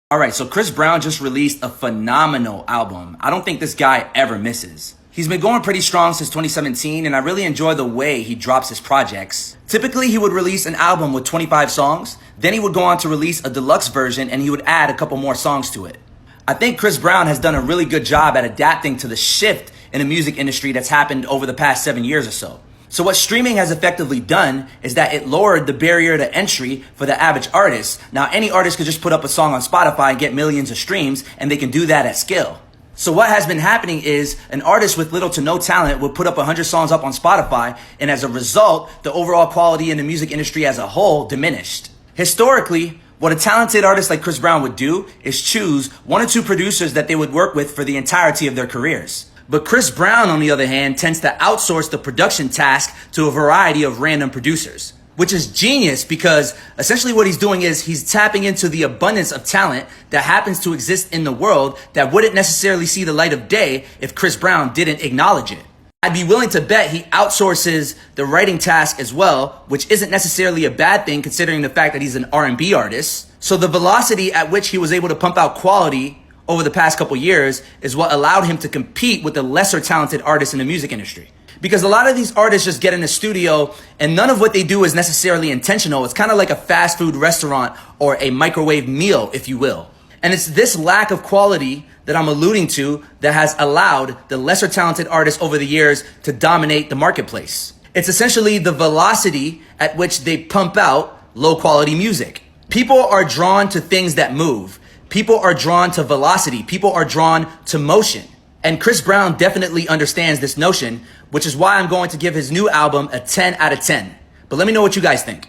All right, so Chris Brown just released a phenomenal album. I don't think this guy ever misses. He's been going pretty strong since 2017, and I really enjoy the way he drops his projects. Typically, he would release an album with 25 songs, then he would go on to release a deluxe version, and he would add a couple more songs to it. I think Chris Brown has done a really good job at adapting to the shift in the music industry that's happened over the past 7 years or so. So what streaming has effectively done is that it lowered the barrier to entry for the average artist. Now, any artist could just put up a song on Spotify and get millions of streams, and they can do that at scale. So what has been happening is an artist with little to no talent would put up 100 songs up on Spotify, and as a result, the overall quality in the music industry as a whole diminished. Historically, what a talented artist like Chris Brown would do is choose 1 or 2 producers that they would work with for the entirety of their careers. But Chris Brown, on the other hand, tends to outsource the production task to a variety of random producers, which is genius because essentially what he's doing is he's tapping into the abundance of talent that happens to exist in the world that wouldn't necessarily see the light of day if Chris Brown didn't acknowledge it. I'd be willing to bet he outsources the writing task as well, which isn't necessarily a bad thing considering the fact that he's an R&B artist. So the velocity at which he was able to pump out quality over the past couple years is what allowed him to compete with the lesser talented artists in the music industry. Because a lot of these artists just get in the studio and none of what they do is necessarily intentional. It's kind of like a fast food restaurant or a microwave meal, if you will. And it's this lack of quality that I'm alluding to that has allowed the lesser talented artists over the years to dominate the marketplace. It's essentially the velocity at which they pump out low quality music. People are drawn to things that move. People are drawn to velocity. People are drawn to motion. And Chris Brown definitely understands this notion, which is why I'm going to give his new album a 10 out of 10. But let me know what you guys think.